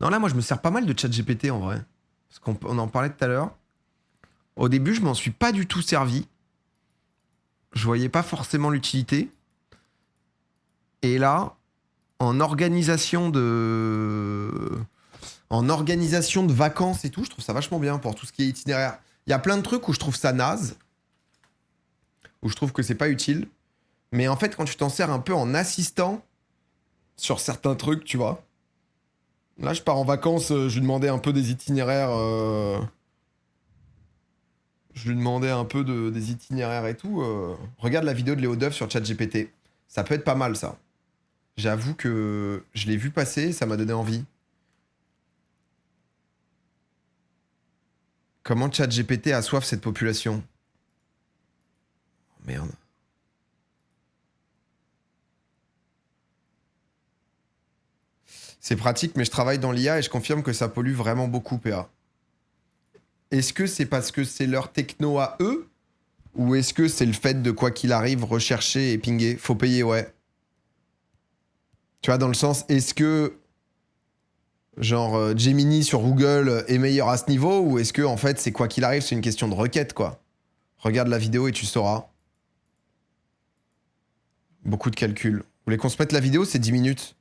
Non, là, moi, je me sers pas mal de ChatGPT en vrai. Parce qu'on en parlait tout à l'heure. Au début, je m'en suis pas du tout servi. Je voyais pas forcément l'utilité. Et là, en organisation de vacances et tout, je trouve ça vachement bien pour tout ce qui est itinéraire. Il y a plein de trucs où je trouve ça naze, où je trouve que c'est pas utile. Mais en fait, quand tu t'en sers un peu en assistant sur certains trucs, tu vois. Là, je pars en vacances, je lui demandais un peu des itinéraires. Je lui demandais un peu des itinéraires et tout. Regarde la vidéo de Léo Duff sur ChatGPT. Ça peut être pas mal, ça. J'avoue que je l'ai vu passer, ça m'a donné envie. Comment ChatGPT assoiffre cette population? Oh, merde. C'est pratique, mais je travaille dans l'IA et je confirme que ça pollue vraiment beaucoup, PA. Est-ce que c'est parce que c'est leur techno à eux? Ou est-ce que c'est le fait de, quoi qu'il arrive, rechercher et pinguer? Faut payer, ouais. Tu vois, dans le sens, est-ce que genre Gemini sur Google est meilleur à ce niveau, ou est-ce que en fait c'est quoi qu'il arrive, c'est une question de requête, quoi. Regarde la vidéo et tu sauras. Beaucoup de calculs. Vous voulez qu'on se mette la vidéo? C'est 10 minutes.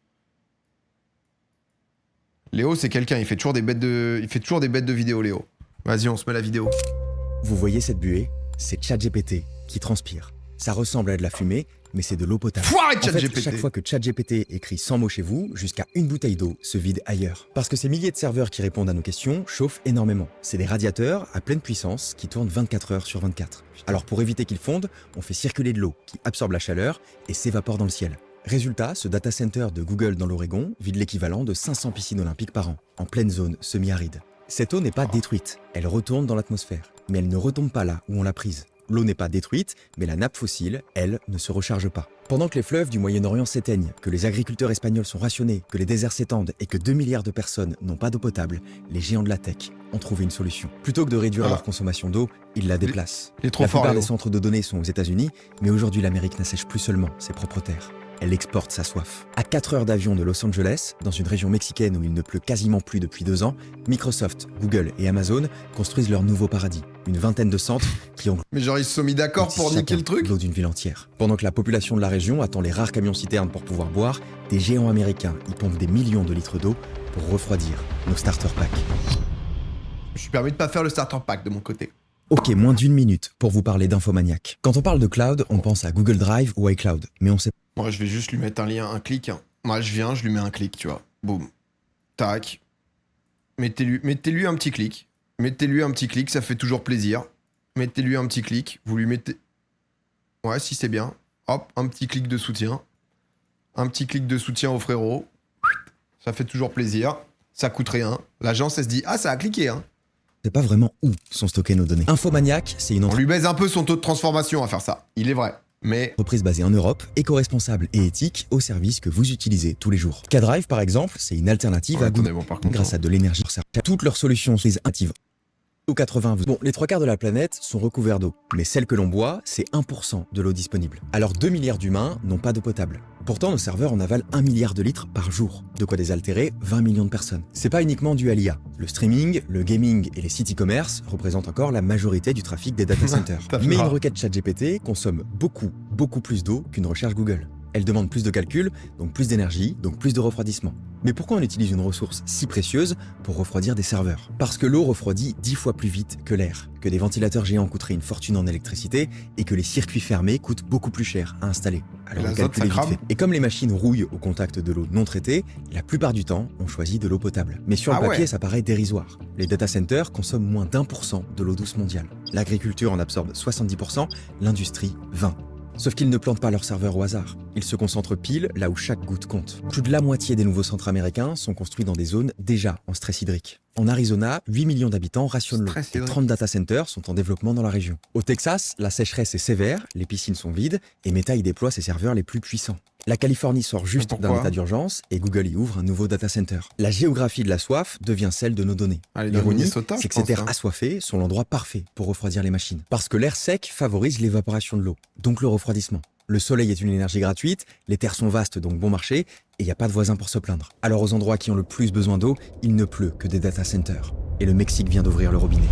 Léo, c'est quelqu'un, il fait toujours des bêtes de vidéo, Léo. Vas-y, on se met la vidéo. Vous voyez cette buée? C'est ChatGPT qui transpire. Ça ressemble à de la fumée, mais c'est de l'eau potable. Foiré, En fait, ChatGPT. chaque fois que ChatGPT écrit 100 mots chez vous, jusqu'à une bouteille d'eau se vide ailleurs. Parce que ces milliers de serveurs qui répondent à nos questions chauffent énormément. C'est des radiateurs à pleine puissance qui tournent 24 heures sur 24. Alors pour éviter qu'ils fondent, on fait circuler de l'eau qui absorbe la chaleur et s'évapore dans le ciel. Résultat, ce data center de Google dans l'Oregon vide l'équivalent de 500 piscines olympiques par an, en pleine zone semi-aride. Cette eau n'est pas détruite, elle retourne dans l'atmosphère. Mais elle ne retombe pas là où on l'a prise. L'eau n'est pas détruite, mais la nappe fossile, elle, ne se recharge pas. Pendant que les fleuves du Moyen-Orient s'éteignent, que les agriculteurs espagnols sont rationnés, que les déserts s'étendent et que 2 milliards de personnes n'ont pas d'eau potable, les géants de la tech ont trouvé une solution. Plutôt que de réduire leur consommation d'eau, ils la déplacent. Il est trop La fort, plupart Léo. des centres de données sont aux États-Unis, mais aujourd'hui l'Amérique n'assèche plus seulement ses propres terres. Elle exporte sa soif. À 4 heures d'avion de Los Angeles, dans une région mexicaine où il ne pleut quasiment plus depuis 2 ans, Microsoft, Google et Amazon construisent leur nouveau paradis. Une vingtaine de centres qui ont Mais genre, ils se sont mis d'accord pour niquer le truc? l'eau d'une ville entière. Pendant que la population de la région attend les rares camions-citernes pour pouvoir boire, des géants américains y pompent des millions de litres d'eau pour refroidir nos starter packs. Je me suis permis de pas faire le starter pack de mon côté. Ok, moins d'1 minute pour vous parler d'Infomaniac. Quand on parle de cloud, on pense à Google Drive ou iCloud, mais on sait Moi, je vais juste lui mettre un lien, un clic. Hein. Moi, je viens, je lui mets un clic, tu vois. Boum. Tac. Mettez-lui un petit clic. Mettez-lui un petit clic, ça fait toujours plaisir. Mettez-lui un petit clic. Vous lui mettez... Ouais, si c'est bien. Hop, un petit clic de soutien. Un petit clic de soutien au frérot. Ça fait toujours plaisir. Ça coûte rien. L'agence, elle se dit, ah, ça a cliqué, hein. pas vraiment où sont stockées nos données. Infomaniac, c'est une On lui baise un peu son taux de transformation à faire ça. Il est vrai. Mais entreprise basée en Europe, éco-responsable et éthique aux services que vous utilisez tous les jours. K-Drive, par exemple, c'est une alternative à Google grâce à de l'énergie. Toutes leurs solutions sont actives. Au 80, bon, les 3 quarts de la planète sont recouverts d'eau, mais celle que l'on boit, c'est 1% de l'eau disponible. Alors 2 milliards d'humains n'ont pas d'eau potable. Pourtant, nos serveurs en avalent 1 milliard de litres par jour, de quoi désaltérer 20 millions de personnes. C'est pas uniquement dû à l'IA. Le streaming, le gaming et les sites e-commerce représentent encore la majorité du trafic des data centers. Mais une requête ChatGPT consomme beaucoup plus d'eau qu'une recherche Google. Elle demande plus de calcul, donc plus d'énergie, donc plus de refroidissement. Mais pourquoi on utilise une ressource si précieuse pour refroidir des serveurs? Parce que l'eau refroidit 10 fois plus vite que l'air, que des ventilateurs géants coûteraient une fortune en électricité et que les circuits fermés coûtent beaucoup plus cher à installer. Alors le calcul est vite fait. Et comme les machines rouillent au contact de l'eau non traitée, la plupart du temps, on choisit de l'eau potable. Mais sur le papier, ça paraît dérisoire. Les data centers consomment moins d'1% de l'eau douce mondiale. L'agriculture en absorbe 70%, l'industrie 20%. Sauf qu'ils ne plantent pas leurs serveurs au hasard. Ils se concentrent pile là où chaque goutte compte. Plus de la moitié des nouveaux centres américains sont construits dans des zones déjà en stress hydrique. En Arizona, 8 millions d'habitants rationnent l'eau et 30 data centers sont en développement dans la région. Au Texas, la sécheresse est sévère, les piscines sont vides et Meta y déploie ses serveurs les plus puissants. La Californie sort juste d'un état d'urgence et Google y ouvre un nouveau data center. La géographie de la soif devient celle de nos données. L'ironie, c'est que ces terres assoiffées sont l'endroit parfait pour refroidir les machines. Parce que l'air sec favorise l'évaporation de l'eau, donc le refroidissement. Le soleil est une énergie gratuite, les terres sont vastes donc bon marché, et il n'y a pas de voisins pour se plaindre. Alors aux endroits qui ont le plus besoin d'eau, il ne pleut que des data centers. Et le Mexique vient d'ouvrir le robinet.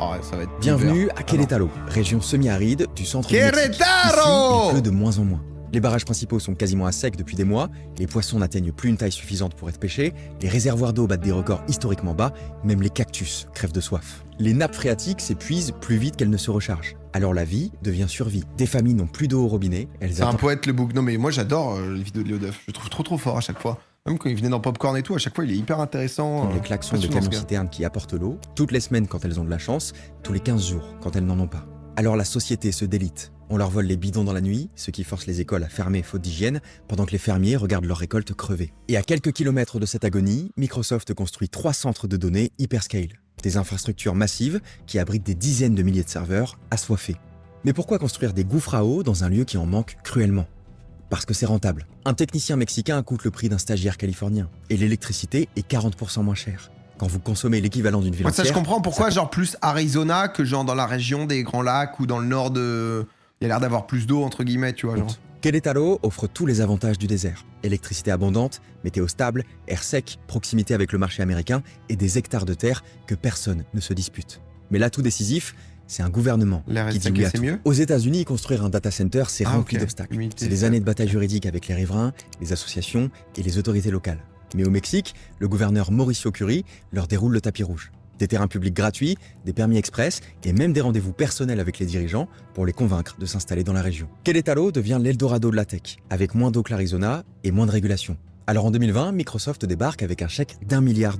Oh, ça va être Bienvenue à Querétaro, région semi-aride du centre du Mexique. Ici, il pleut de moins en moins. Les barrages principaux sont quasiment à sec depuis des mois, les poissons n'atteignent plus une taille suffisante pour être pêchés, les réservoirs d'eau battent des records historiquement bas, même les cactus crèvent de soif. Les nappes phréatiques s'épuisent plus vite qu'elles ne se rechargent. Alors la vie devient survie. Des familles n'ont plus d'eau au robinet, C'est un poète le bouc. Non mais moi j'adore les vidéos de Léo Duff, je le trouve trop fort à chaque fois. Même quand il venait dans Popcorn et tout, à chaque fois il est hyper intéressant. Les klaxons de camions-citernes qui apportent l'eau, toutes les semaines quand elles ont de la chance, tous les 15 jours quand elles n'en ont pas. Alors la société se délite. On leur vole les bidons dans la nuit, ce qui force les écoles à fermer faute d'hygiène, pendant que les fermiers regardent leurs récoltes crever. Et à quelques kilomètres de cette agonie, Microsoft construit 3 centres de données hyperscale. Des infrastructures massives qui abritent des dizaines de milliers de serveurs assoiffés. Mais pourquoi construire des gouffres à eau dans un lieu qui en manque cruellement ? Parce que c'est rentable. Un technicien mexicain coûte le prix d'un stagiaire californien. Et l'électricité est 40% moins chère. Quand vous consommez l'équivalent d'une ville entière... Ça je comprends pourquoi genre plus Arizona que genre dans la région des Grands Lacs ou dans le nord de... Il y a l'air d'avoir plus d'eau entre guillemets, tu vois. Genre. Querétaro offre tous les avantages du désert. Électricité abondante, météo stable, air sec, proximité avec le marché américain et des hectares de terre que personne ne se dispute. Mais l'atout décisif, c'est un gouvernement qui dit oui à tout. Mieux. Aux États-Unis, construire un data center, c'est rempli d'obstacles. C'est des années de bataille juridique avec les riverains, les associations et les autorités locales. Mais au Mexique, le gouverneur Mauricio Curi leur déroule le tapis rouge. Des terrains publics gratuits, des permis express et même des rendez-vous personnels avec les dirigeants pour les convaincre de s'installer dans la région. Querétaro devient l'Eldorado de la tech, avec moins d'eau que l'Arizona et moins de régulation. Alors en 2020, Microsoft débarque avec un chèque d'$1 milliard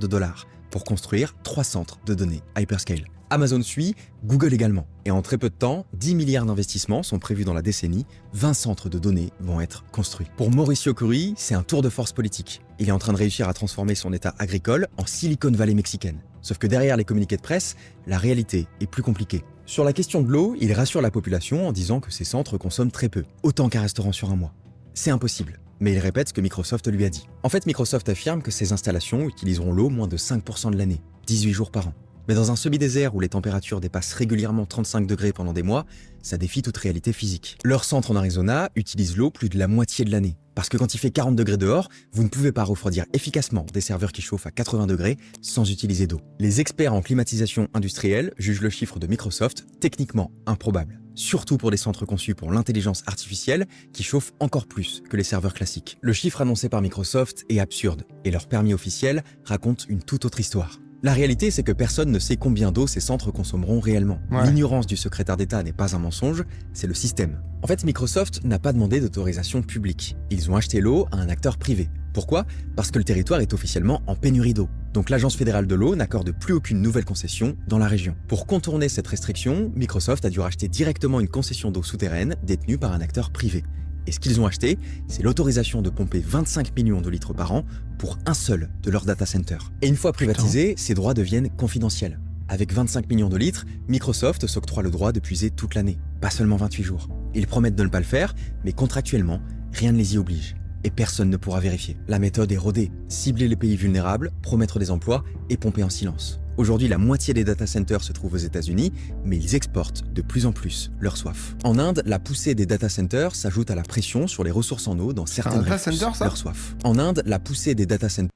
pour construire 3 centres de données hyperscale. Amazon suit, Google également. Et en très peu de temps, 10 milliards d'investissements sont prévus dans la décennie, 20 centres de données vont être construits. Pour Mauricio Curi, c'est un tour de force politique. Il est en train de réussir à transformer son état agricole en Silicon Valley mexicaine. Sauf que derrière les communiqués de presse, la réalité est plus compliquée. Sur la question de l'eau, il rassure la population en disant que ces centres consomment très peu, autant qu'un restaurant sur un mois. C'est impossible, mais il répète ce que Microsoft lui a dit. En fait, Microsoft affirme que ces installations utiliseront l'eau moins de 5% de l'année, 18 jours par an. Mais dans un semi-désert où les températures dépassent régulièrement 35 degrés pendant des mois, ça défie toute réalité physique. Leur centre en Arizona utilise l'eau plus de la moitié de l'année. Parce que quand il fait 40 degrés dehors, vous ne pouvez pas refroidir efficacement des serveurs qui chauffent à 80 degrés sans utiliser d'eau. Les experts en climatisation industrielle jugent le chiffre de Microsoft techniquement improbable. Surtout pour des centres conçus pour l'intelligence artificielle qui chauffent encore plus que les serveurs classiques. Le chiffre annoncé par Microsoft est absurde et leur permis officiel raconte une toute autre histoire. La réalité, c'est que personne ne sait combien d'eau ces centres consommeront réellement. Ouais. L'ignorance du secrétaire d'État n'est pas un mensonge, c'est le système. En fait, Microsoft n'a pas demandé d'autorisation publique. Ils ont acheté l'eau à un acteur privé. Pourquoi ? Parce que le territoire est officiellement en pénurie d'eau. Donc l'Agence fédérale de l'eau n'accorde plus aucune nouvelle concession dans la région. Pour contourner cette restriction, Microsoft a dû racheter directement une concession d'eau souterraine détenue par un acteur privé. Et ce qu'ils ont acheté, c'est l'autorisation de pomper 25 millions de litres par an pour un seul de leurs data centers. Et une fois privatisés, ces droits deviennent confidentiels. Avec 25 millions de litres, Microsoft s'octroie le droit de puiser toute l'année, pas seulement 28 jours. Ils promettent de ne pas le faire, mais contractuellement, rien ne les y oblige. Et personne ne pourra vérifier. La méthode est rodée, cibler les pays vulnérables, promettre des emplois et pomper en silence. Aujourd'hui, la moitié des data centers se trouvent aux États-Unis, mais ils exportent de plus en plus leur soif. En Inde, la poussée des data centers s'ajoute à la pression sur les ressources en eau dans certaines régions. Leur soif. En Inde, la poussée des data centers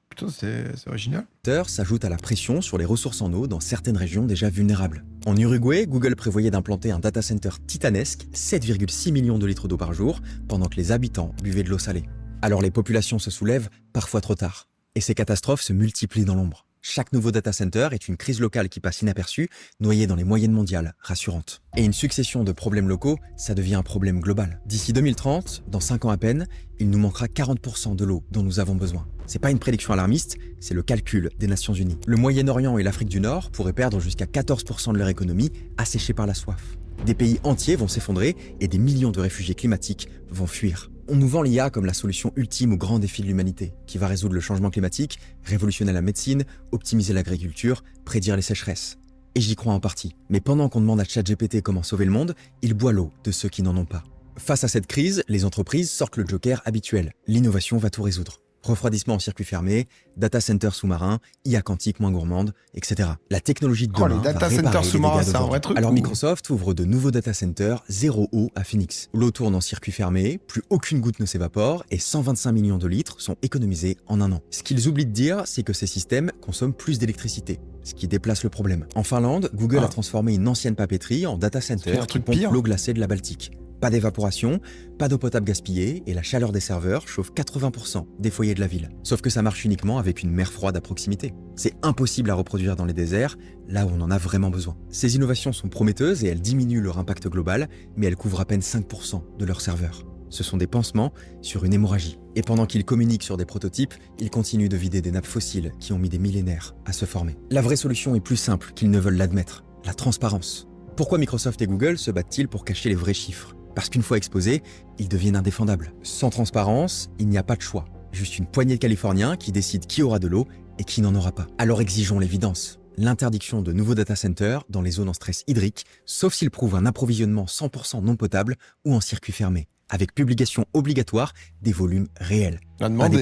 Putain, c'est original. S'ajoute à la pression sur les ressources en eau dans certaines régions déjà vulnérables. En Uruguay, Google prévoyait d'implanter un data center titanesque, 7,6 millions de litres d'eau par jour, pendant que les habitants buvaient de l'eau salée. Alors les populations se soulèvent, parfois trop tard. Et ces catastrophes se multiplient dans l'ombre. Chaque nouveau data center est une crise locale qui passe inaperçue, noyée dans les moyennes mondiales rassurantes. Et une succession de problèmes locaux, ça devient un problème global. D'ici 2030, dans 5 ans à peine, il nous manquera 40% de l'eau dont nous avons besoin. C'est pas une prédiction alarmiste, c'est le calcul des Nations Unies. Le Moyen-Orient et l'Afrique du Nord pourraient perdre jusqu'à 14% de leur économie, asséchée par la soif. Des pays entiers vont s'effondrer et des millions de réfugiés climatiques vont fuir. On nous vend l'IA comme la solution ultime au grand défi de l'humanité, qui va résoudre le changement climatique, révolutionner la médecine, optimiser l'agriculture, prédire les sécheresses. Et j'y crois en partie. Mais pendant qu'on demande à ChatGPT comment sauver le monde, il boit l'eau de ceux qui n'en ont pas. Face à cette crise, les entreprises sortent le joker habituel. L'innovation va tout résoudre. Refroidissement en circuit fermé, data center sous-marin, IA quantique moins gourmande, etc. La technologie de demain les data va réparer centers les sous-marins, dégâts c'est un vrai d'aujourd'hui. truc. Alors Microsoft ouvre de nouveaux data centers zéro eau à Phoenix. L'eau tourne en circuit fermé, plus aucune goutte ne s'évapore et 125 millions de litres sont économisés en un an. Ce qu'ils oublient de dire, c'est que ces systèmes consomment plus d'électricité, ce qui déplace le problème. En Finlande, Google a transformé une ancienne papeterie en data center qui pompe l'eau glacée de la Baltique. Pas d'évaporation, pas d'eau potable gaspillée et la chaleur des serveurs chauffe 80% des foyers de la ville. Sauf que ça marche uniquement avec une mer froide à proximité. C'est impossible à reproduire dans les déserts, là où on en a vraiment besoin. Ces innovations sont prometteuses et elles diminuent leur impact global, mais elles couvrent à peine 5% de leurs serveurs. Ce sont des pansements sur une hémorragie. Et pendant qu'ils communiquent sur des prototypes, ils continuent de vider des nappes fossiles qui ont mis des millénaires à se former. La vraie solution est plus simple qu'ils ne veulent l'admettre, la transparence. Pourquoi Microsoft et Google se battent-ils pour cacher les vrais chiffres ? Parce qu'une fois exposés, ils deviennent indéfendables. Sans transparence, il n'y a pas de choix. Juste une poignée de Californiens qui décident qui aura de l'eau et qui n'en aura pas. Alors exigeons l'évidence. L'interdiction de nouveaux data centers dans les zones en stress hydrique, sauf s'ils prouvent un approvisionnement 100% non potable ou en circuit fermé, avec publication obligatoire des volumes réels. La demande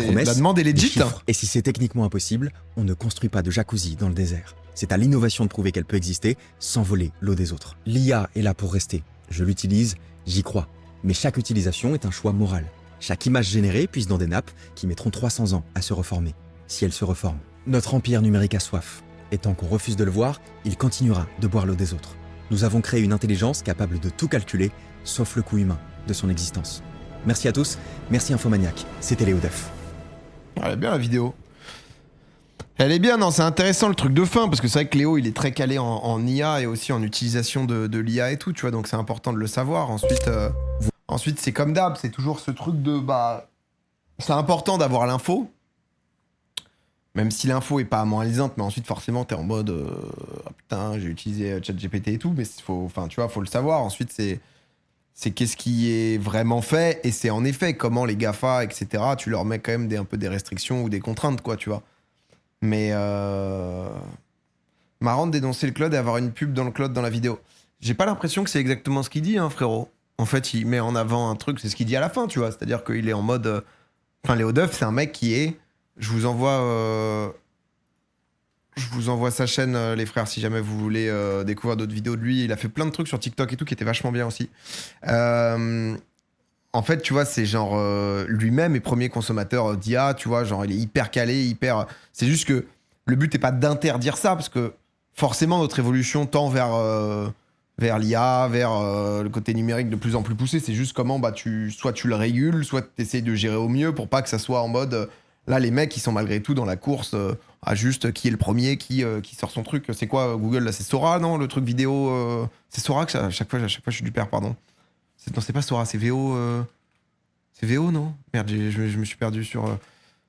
est legit. Et si c'est techniquement impossible, on ne construit pas de jacuzzi dans le désert. C'est à l'innovation de prouver qu'elle peut exister sans voler l'eau des autres. L'IA est là pour rester. Je l'utilise, j'y crois. Mais chaque utilisation est un choix moral. Chaque image générée puise dans des nappes qui mettront 300 ans à se reformer, si elles se reforment. Notre empire numérique a soif. Et tant qu'on refuse de le voir, il continuera de boire l'eau des autres. Nous avons créé une intelligence capable de tout calculer, sauf le coût humain de son existence. Merci à tous, merci Infomaniac, c'était Léo Duff. Elle est bien la vidéo. Elle est bien, non, c'est intéressant le truc de fin, parce que c'est vrai que Léo, il est très calé en IA et aussi en utilisation de l'IA et tout, tu vois, donc c'est important de le savoir. Ensuite c'est comme d'hab, c'est toujours ce truc de, c'est important d'avoir l'info, même si l'info est pas moralisante, mais ensuite forcément t'es en mode, putain, j'ai utilisé ChatGPT et tout, mais faut le savoir. Ensuite c'est qu'est-ce qui est vraiment fait, et c'est en effet comment les GAFA, etc., tu leur mets quand même un peu des restrictions ou des contraintes, quoi, tu vois. Mais marrant de dénoncer le cloud et avoir une pub dans le cloud dans la vidéo. J'ai pas l'impression que c'est exactement ce qu'il dit, hein, frérot. En fait, il met en avant un truc, c'est ce qu'il dit à la fin, tu vois. C'est-à-dire qu'il est en mode... Enfin, Léo Duff, c'est un mec qui est... Je vous envoie sa chaîne, les frères, si jamais vous voulez découvrir d'autres vidéos de lui. Il a fait plein de trucs sur TikTok et tout qui étaient vachement bien aussi. En fait, tu vois, c'est genre lui-même est premier consommateur d'IA, tu vois, genre il est hyper calé, hyper... C'est juste que le but n'est pas d'interdire ça, parce que forcément notre évolution tend vers l'IA, vers le côté numérique de plus en plus poussé. C'est juste comment soit tu le régules, soit tu essayes de gérer au mieux pour pas que ça soit en mode... Là, les mecs, ils sont malgré tout dans la course à juste qui est le premier, qui sort son truc. C'est quoi Google, là, c'est Sora, non? Le truc vidéo... C'est Sora que à chaque fois, je suis du père, pardon. Non, c'est pas Sora, c'est VO. C'est VO, non? Merde, je me suis perdu sur...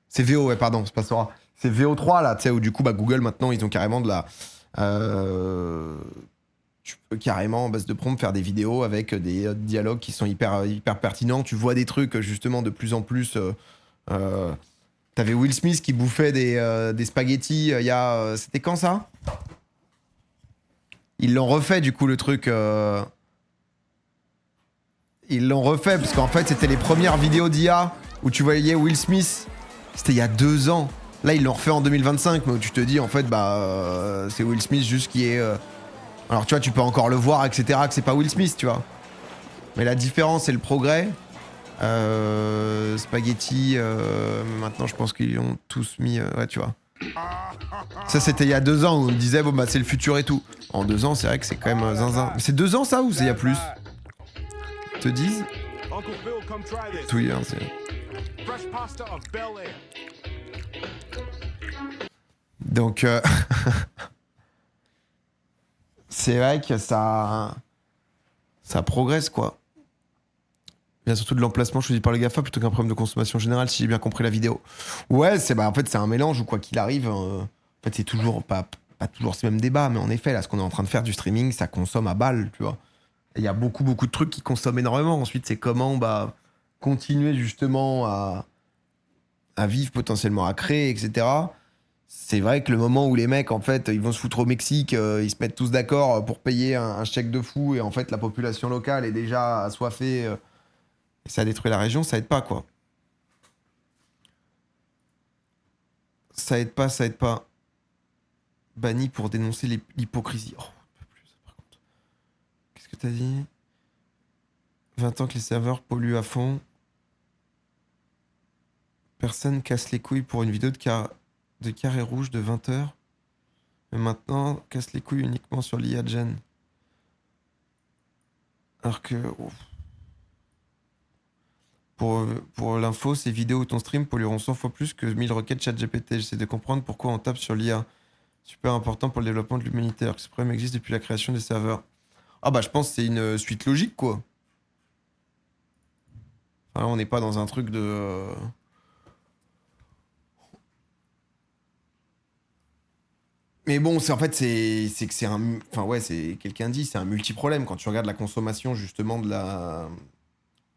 C'est VO, ouais, pardon, c'est pas Sora. C'est VO3, là, tu sais, où du coup, Google, maintenant, ils ont carrément de la... Tu peux carrément, en base de prompt, faire des vidéos avec des dialogues qui sont hyper pertinents. Tu vois des trucs, justement, de plus en plus... T'avais Will Smith qui bouffait des spaghettis il y a... C'était quand, ça? Ils l'ont refait, du coup, le truc... Ils l'ont refait parce qu'en fait c'était les premières vidéos d'IA où tu voyais Will Smith. C'était il y a 2 ans. Là ils l'ont refait en 2025, mais où tu te dis en fait c'est Will Smith juste qui est... Alors tu vois, tu peux encore le voir, etc., que c'est pas Will Smith, tu vois. Mais la différence et le progrès... Spaghetti... maintenant je pense qu'ils ont tous mis... ouais, tu vois. Ça c'était il y a 2 ans où on me disait bon c'est le futur et tout. En 2 ans c'est vrai que c'est quand même zinzin. Mais c'est 2 ans ça ou c'est il y a plus? Te disent oui, hein, c'est... Donc c'est vrai que ça progresse, quoi. Il y a surtout de l'emplacement choisi par les GAFA plutôt qu'un problème de consommation générale, si j'ai bien compris la vidéo. Ouais, en fait c'est un mélange où quoi qu'il arrive, en fait c'est toujours pas toujours ce même débat, mais en effet là ce qu'on est en train de faire du streaming, ça consomme à balle, tu vois. Il y a beaucoup de trucs qui consomment énormément. Ensuite, c'est comment continuer justement à vivre, potentiellement à créer, etc. C'est vrai que le moment où les mecs, en fait, ils vont se foutre au Mexique, ils se mettent tous d'accord pour payer un chèque de fou, et en fait, la population locale est déjà assoiffée, et ça détruit la région, ça aide pas, quoi. Ça aide pas, ça aide pas. Banni pour dénoncer l'hypocrisie. Oh, un peu plus, par contre. Qu'est-ce que t'as dit? 20 ans que les serveurs polluent à fond. Personne casse les couilles pour une vidéo de carré rouge de 20 heures. Mais maintenant, casse les couilles uniquement sur l'IA Gen. Alors que... oh. Pour l'info, ces vidéos ou ton stream pollueront 100 fois plus que 1000 requêtes ChatGPT. J'essaie de comprendre pourquoi on tape sur l'IA. Super important pour le développement de l'humanité. Alors que ce problème existe depuis la création des serveurs. Ah bah je pense que c'est une suite logique quoi. Enfin, on n'est pas dans un truc de... Mais bon, c'est en fait, c'est que c'est un... Enfin ouais, c'est quelqu'un dit, c'est un multi-problème. Quand tu regardes la consommation justement de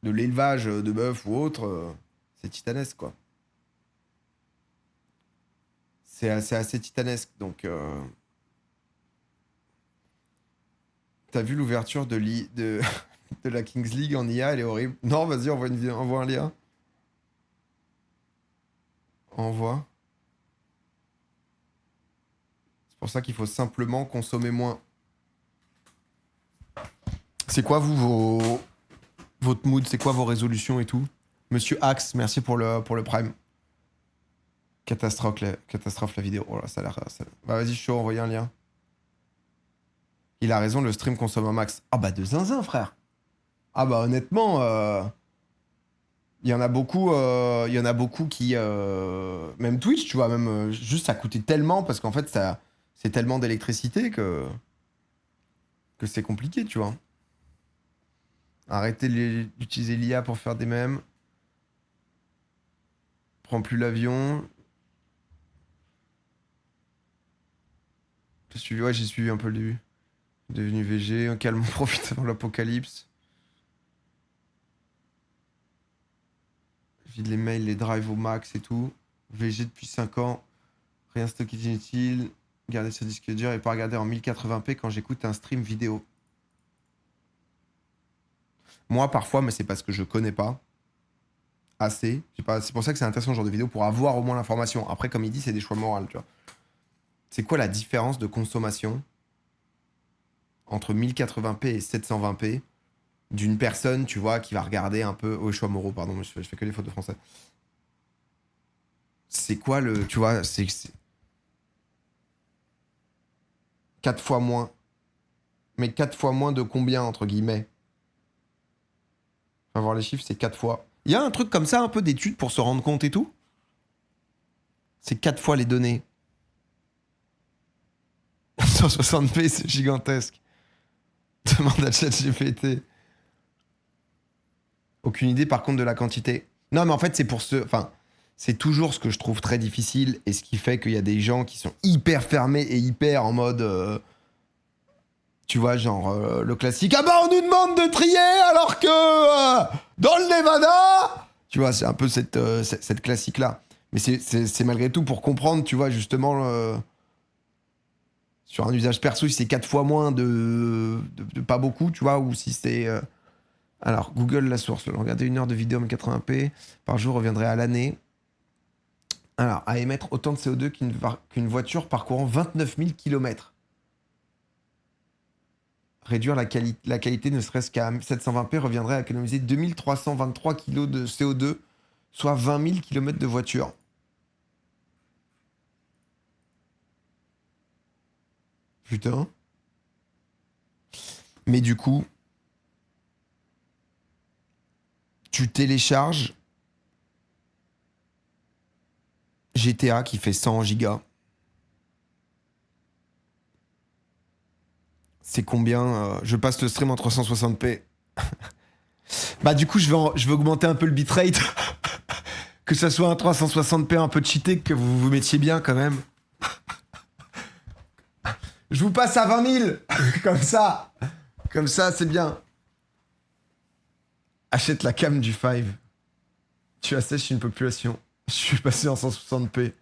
l'élevage de bœuf ou autre, c'est titanesque quoi. C'est assez titanesque, donc... T'as vu l'ouverture de la Kings League en IA, elle est horrible. Non, vas-y, envoie un lien. Envoie. C'est pour ça qu'il faut simplement consommer moins. C'est quoi, votre mood? C'est quoi vos résolutions et tout? Monsieur Axe, merci pour le Prime. Catastrophe la vidéo. Oh là, ça a l'air... Bah vas-y, chaud, envoyez un lien. Il a raison, le stream consomme un max. Ah bah de zinzin, frère. Ah bah honnêtement, il y en a beaucoup qui... même Twitch, tu vois, même juste ça coûtait tellement, parce qu'en fait, c'est tellement d'électricité que c'est compliqué, tu vois. Arrêtez d'utiliser l'IA pour faire des mèmes. Prends plus l'avion. Ouais, j'ai suivi un peu le début. Devenu VG, un calme, profite avant l'apocalypse. Vide les mails, les drives au max et tout. VG depuis 5 ans. Rien stocké d'inutile. Garder sur disque dur et pas regarder en 1080p quand j'écoute un stream vidéo. Moi, parfois, mais c'est parce que je connais pas assez. C'est pour ça que c'est intéressant ce genre de vidéo, pour avoir au moins l'information. Après, comme il dit, c'est des choix moraux, tu vois. C'est quoi la différence de consommation entre 1080p et 720p d'une personne, tu vois, qui va regarder un peu... Oh, choix moraux, pardon, je fais que les fautes de français. C'est quoi le... Tu vois, c'est 4 fois moins. Mais 4 fois moins de combien, entre guillemets? On va voir les chiffres, c'est 4 fois. Il y a un truc comme ça, un peu d'études pour se rendre compte et tout? C'est 4 fois les données. 160p, c'est gigantesque. Demande à ChatGPT. Aucune idée, par contre, de la quantité. Non, mais en fait, c'est pour ce... Enfin, c'est toujours ce que je trouve très difficile et ce qui fait qu'il y a des gens qui sont hyper fermés et hyper en mode... tu vois, genre le classique. Ah bah, on nous demande de trier alors que dans le Nevada... Tu vois, c'est un peu cette classique-là. Mais c'est malgré tout pour comprendre, tu vois, justement... sur un usage perso, si c'est 4 fois moins de pas beaucoup, tu vois, ou si c'est... Alors, Google, la source. Regarder 1 heure de vidéo en 1080p par jour reviendrait à l'année. Alors, à émettre autant de CO2 qu'une voiture parcourant 29 000 km. Réduire la qualité ne serait-ce qu'à 720p reviendrait à économiser 2323 kg de CO2, soit 20 000 km de voiture. Putain. Mais du coup, tu télécharges GTA qui fait 100 gigas. C'est combien je passe le stream en 360p. Bah du coup, je vais augmenter un peu le bitrate. Que ça soit un 360p un peu cheaté, que vous vous mettiez bien quand même. Je vous passe à 20 000. Comme ça. Comme ça, c'est bien. Achète la cam du 5. Tu assèches une population. Je suis passé en 160p.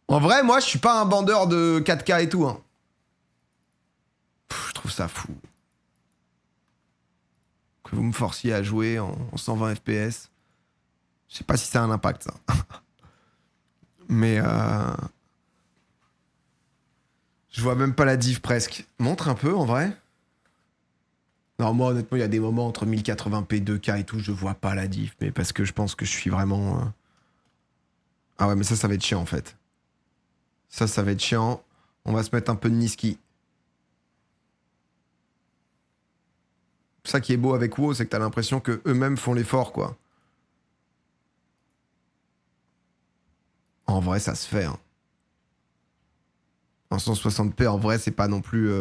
En vrai, moi, je suis pas un bandeur de 4K et tout. Hein. Je trouve ça fou. Que vous me forciez à jouer en 120 FPS. Je sais pas si ça a un impact, ça. Mais je vois même pas la diff presque. Montre un peu en vrai. Non, moi honnêtement, il y a des moments entre 1080p, 2K et tout, je vois pas la diff. Mais parce que je pense que je suis vraiment... Ah ouais, mais ça va être chiant en fait. Ça va être chiant. On va se mettre un peu de Niski. Ça qui est beau avec WoW, c'est que t'as l'impression que eux-mêmes font l'effort, quoi. En vrai, ça se fait. Hein. En 160p, en vrai, c'est pas non plus...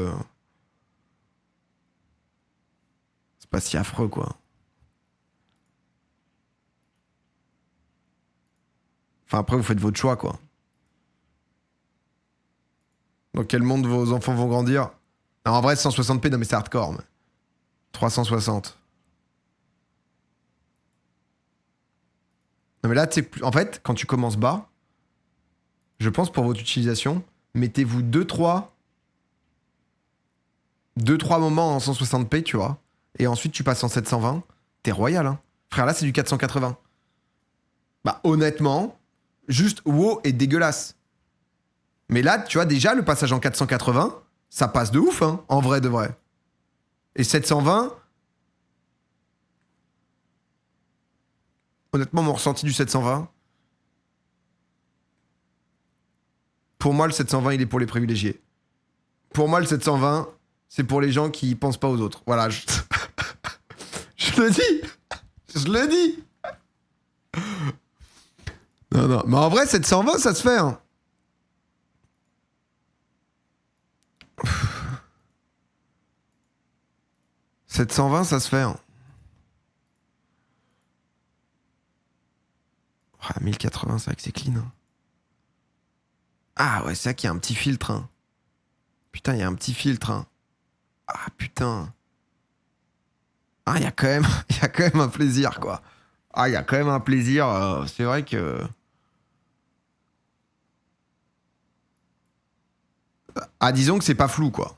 C'est pas si affreux, quoi. Enfin, après, vous faites votre choix, quoi. Dans quel monde vos enfants vont grandir? Non, en vrai, 160p, non mais c'est hardcore. Mais... 360. Non mais là, tu sais, en fait, quand tu commences bas, je pense pour votre utilisation, mettez-vous 2-3 moments en 160p, tu vois. Et ensuite, tu passes en 720. T'es royal, hein. Frère, là, c'est du 480. Bah, honnêtement, juste WoW est dégueulasse. Mais là, tu vois, déjà, le passage en 480, ça passe de ouf, hein, en vrai de vrai. Et 720, honnêtement, mon ressenti du 720, pour moi, le 720, il est pour les privilégiés. Pour moi, le 720, c'est pour les gens qui pensent pas aux autres. Voilà, je le dis. Je le dis. Non, non. Mais en vrai, 720, ça se fait, hein. Pff. 720, ça se fait, hein. Ah, 1080, c'est vrai que c'est clean, hein. Ah ouais, c'est vrai qu'il y a un petit filtre, hein. Putain, il y a un petit filtre, hein. Ah putain. Ah, il y a quand même, il y a quand même un plaisir, quoi. Ah, il y a quand même un plaisir. C'est vrai que... Ah, disons que c'est pas flou, quoi.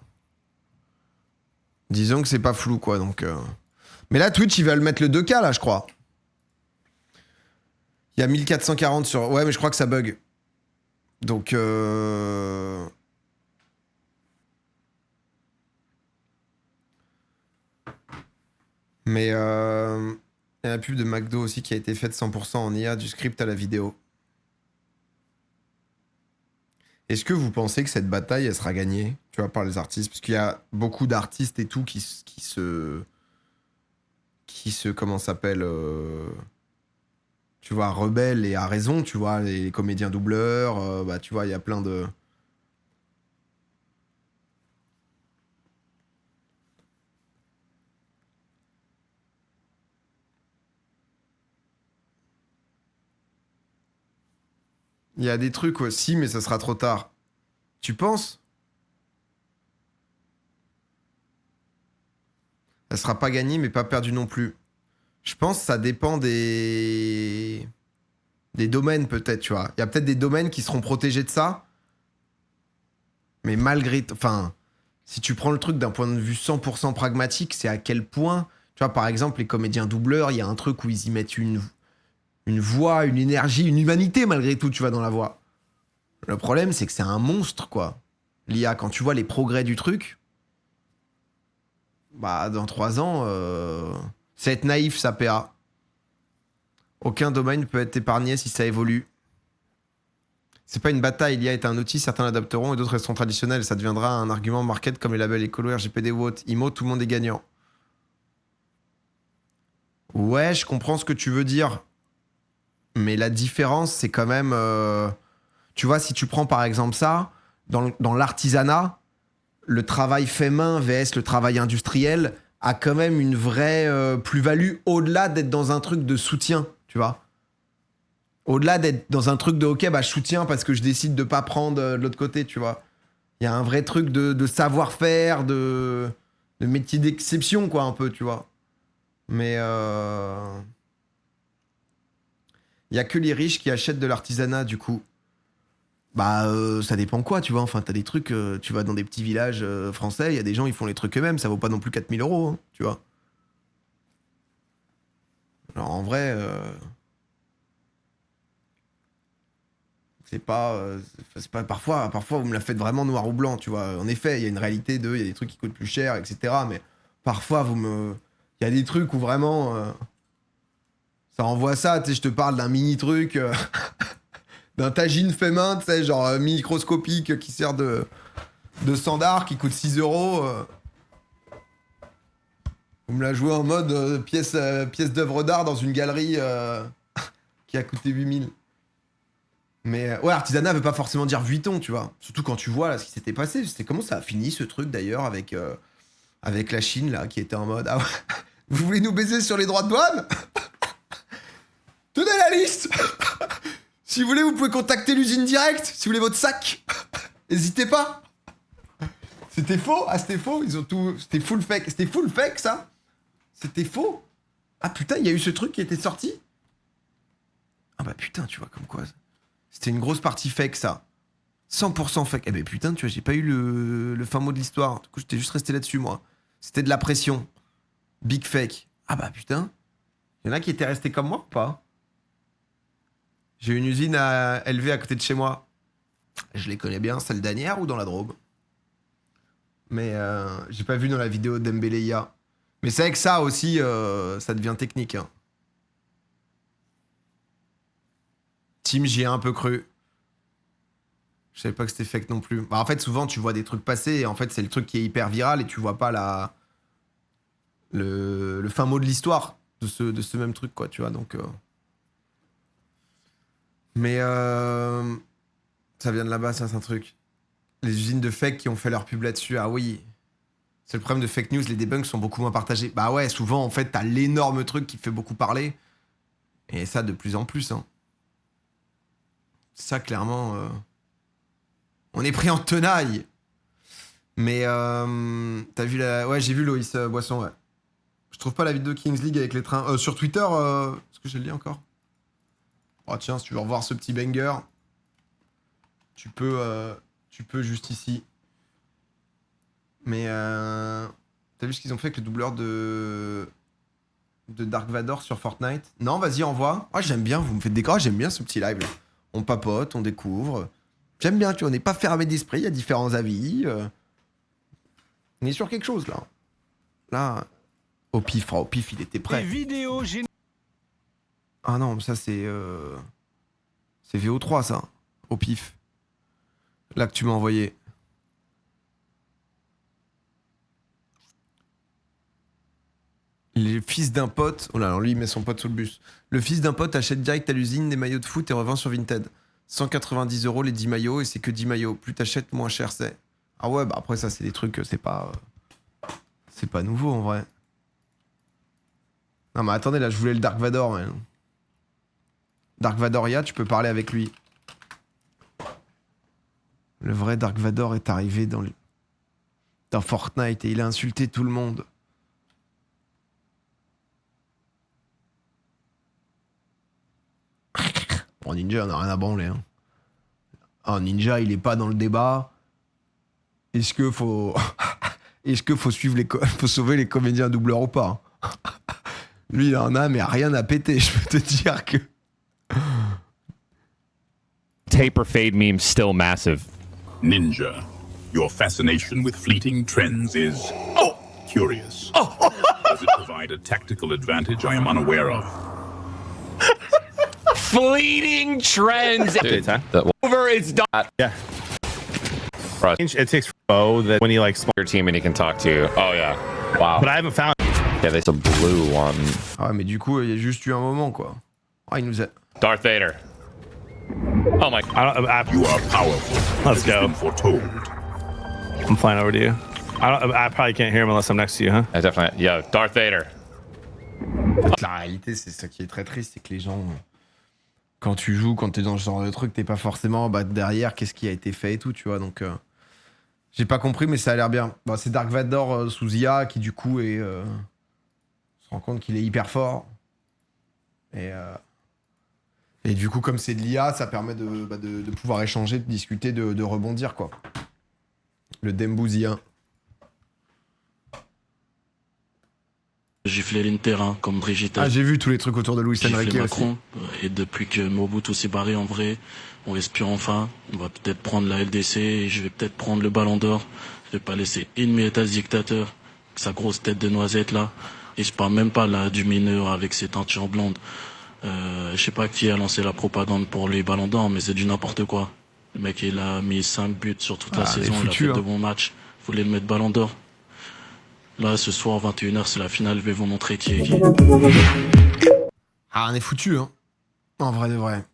Disons que c'est pas flou, quoi, donc... Mais là, Twitch, ils veulent mettre le 2K, là, je crois. Il y a 1440 sur... Ouais, mais je crois que ça bug. Donc... Mais... Il y a la pub de McDo aussi qui a été faite 100% en IA, du script à la vidéo. Est-ce que vous pensez que cette bataille, elle sera gagnée, tu vois, par les artistes? Parce qu'il y a beaucoup d'artistes et tout qui se... Comment ça s'appelle tu vois, rebelles et à raison, tu vois, les comédiens doubleurs, bah, tu vois, il y a plein de... Il y a des trucs aussi, mais ça sera trop tard. Tu penses? Elle sera pas gagnée, mais pas perdue non plus. Je pense que ça dépend des domaines, peut-être, tu vois. Il y a peut-être des domaines qui seront protégés de ça, mais malgré... Enfin, si tu prends le truc d'un point de vue 100% pragmatique, c'est à quel point... Tu vois, par exemple, les comédiens doubleurs, il y a un truc où ils y mettent une voix, une énergie, une humanité, malgré tout, tu vois, dans la voix. Le problème, c'est que c'est un monstre, quoi. L'IA, quand tu vois les progrès du truc... Bah, dans 3 ans, c'est être naïf, ça, PA. Aucun domaine peut être épargné si ça évolue. C'est pas une bataille, l'IA est un outil, certains l'adapteront et d'autres resteront traditionnels. Ça deviendra un argument market comme les labels écolo, RGPD ou autres. IMO, tout le monde est gagnant. Ouais, je comprends ce que tu veux dire. Mais la différence, c'est quand même... tu vois, si tu prends par exemple ça, dans l'artisanat, le travail fait main vs le travail industriel a quand même une vraie plus-value au-delà d'être dans un truc de soutien, tu vois. Au-delà d'être dans un truc de ok, bah je soutiens parce que je décide de pas prendre de l'autre côté, tu vois. Il y a un vrai truc de savoir-faire, de métier d'exception, quoi, un peu, tu vois. Mais il y a que les riches qui achètent de l'artisanat, du coup. Bah, ça dépend quoi, tu vois. Enfin, t'as des trucs, tu vas dans des petits villages français, il y a des gens, ils font les trucs eux-mêmes, ça vaut pas non plus 4000 euros, hein, tu vois. Alors, en vrai, C'est pas, parfois vous me la faites vraiment noir ou blanc, tu vois. En effet, il y a une réalité il y a des trucs qui coûtent plus cher, etc. Mais parfois il y a des trucs où vraiment, ça envoie ça. Tu sais, je te parle d'un mini truc, d'un tagine fait main, tu sais, genre microscopique qui sert de standard, qui coûte 6 euros. Vous me la jouez en mode pièce d'œuvre d'art dans une galerie qui a coûté 8000. Mais ouais, artisanat veut pas forcément dire Vuitton, tu vois. Surtout quand tu vois là ce qui s'était passé. C'était comment ça a fini ce truc d'ailleurs avec la Chine là qui était en mode ah ouais, vous voulez nous baiser sur les droits de douane? Tenez la liste. Si vous voulez, vous pouvez contacter l'usine directe. Si vous voulez votre sac, n'hésitez pas. C'était faux. Ah c'était faux. Ils ont tout. C'était full fake. C'était full fake ça. C'était faux. Ah putain, il y a eu ce truc qui était sorti. Ah bah putain, tu vois comme quoi. C'était une grosse partie fake, ça. 100% fake. Eh ben putain, tu vois, j'ai pas eu le fin mot de l'histoire. Du coup, j'étais juste resté là-dessus, moi. C'était de la pression. Big fake. Ah bah putain. Il y en a qui étaient restés comme moi ou pas? J'ai une usine à élever à côté de chez moi. Je les connais bien, celle d'Anières ou dans la Drôme. Mais j'ai pas vu dans la vidéo d'Embeleya. Mais c'est avec ça aussi, ça devient technique, hein. Team, j'y ai un peu cru. Je savais pas que c'était fake non plus. Bah, en fait, souvent, tu vois des trucs passer et en fait, c'est le truc qui est hyper viral et tu vois pas le fin mot de l'histoire de ce même truc, quoi, tu vois. Donc, mais ça vient de là-bas, ça, c'est un truc. Les usines de fake qui ont fait leur pub là-dessus, ah oui. C'est le problème de fake news, les debunks sont beaucoup moins partagés. Bah ouais, souvent, en fait, t'as l'énorme truc qui fait beaucoup parler. Et ça, de plus en plus, hein. Ça, clairement, on est pris en tenaille. Mais t'as vu la... Ouais, j'ai vu Loïs Boisson, ouais. Je trouve pas la vidéo Kings League avec les trains. Sur Twitter, est-ce que j'ai le lien encore? Oh tiens, si tu veux revoir ce petit banger, tu peux juste ici. Mais t'as vu ce qu'ils ont fait avec le doubleur de Dark Vador sur Fortnite? Non, vas-y, envoie. Ah, j'aime bien, vous me faites décorer, j'aime bien ce petit live là. On papote, on découvre. J'aime bien, tu vois, on n'est pas fermé d'esprit, il y a différents avis. On est sur quelque chose, là. Là, au pif, il était prêt. Ah non, ça, c'est VO3, ça. Au pif. Là que tu m'as envoyé. Le fils d'un pote... Oh là, alors lui, il met son pote sous le bus. Le fils d'un pote achète direct à l'usine des maillots de foot et revend sur Vinted. 190 € les 10 maillots et c'est que 10 maillots. Plus t'achètes, moins cher c'est. Ah ouais, bah après ça, c'est des trucs, c'est pas nouveau en vrai. Non mais attendez, là, je voulais le Dark Vador, man. Dark Vadoria, tu peux parler avec lui. Le vrai Dark Vador est arrivé dans Fortnite et il a insulté tout le monde. Bon, Ninja, on a rien à branler. Hein. Ah, Ninja, il est pas dans le débat. Est-ce que faut suivre faut sauver les comédiens doubleurs ou pas? Lui, il en a, mais rien à péter. Je peux te dire que. Taper fade meme still massive. Ninja, your fascination with fleeting trends is curious. Does it provide a tactical advantage I am unaware of? Fleeting trends. Over it's done. Yeah. It takes that when he like your team and he can talk to you. Oh yeah. Wow. But I haven't found. Yeah, there's a blue one. Ah ouais, mais du coup, il y a juste eu un moment quoi. Ah, il nous a. Darth Vader. Oh my. You are powerful. Let's go. Foretold. I'm flying over to you. I probably can't hear him unless I'm next to you, huh? I definitely. Yo, Darth Vader. La réalité, c'est ça qui est très triste, c'est que les gens, quand tu joues, quand t'es dans ce genre de truc, t'es pas forcément derrière qu'est-ce qui a été fait et tout, tu vois. Donc, j'ai pas compris, mais ça a l'air bien. Bon, c'est Dark Vador sous IA qui, du coup, se rend compte qu'il est hyper fort. Et du coup, comme c'est de l'IA, ça permet de pouvoir échanger, de discuter, de rebondir, quoi. Le Dembouzia. Gifler l'Inter, hein, comme Brigitte a Ah, j'ai vu tous les trucs autour de Luis giflé Enrique aussi. Macron. Et depuis que Mobutu s'est barré, en vrai, on respire enfin. On va peut-être prendre la LDC et je vais peut-être prendre le Ballon d'Or. Je vais pas laisser une miette à ce dictateur, avec sa grosse tête de noisette là. Et je parle même pas là du mineur avec ses teintures blondes. Je sais pas qui a lancé la propagande pour les Ballons d'Or, mais c'est du n'importe quoi. Le mec, il a mis 5 buts sur toute la saison, foutu, il a fait hein. de bons matchs. Vous voulez le mettre Ballon d'Or? Là, ce soir, 21h, c'est la finale, je vais vous montrer qui est qui. Ah, on est foutu, hein. En vrai de vrai.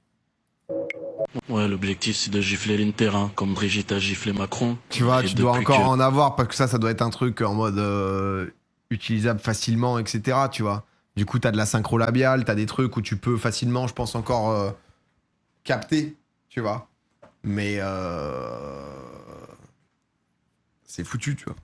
Ouais, l'objectif, c'est de gifler l'Inter, hein, comme Brigitte a giflé Macron. Tu vois, Et tu dois depuis encore que- en avoir parce que ça doit être un truc en mode utilisable facilement, etc. Tu vois. Du coup, t'as de la synchro labiale, t'as des trucs où tu peux facilement, je pense, encore capter, tu vois. Mais c'est foutu, tu vois.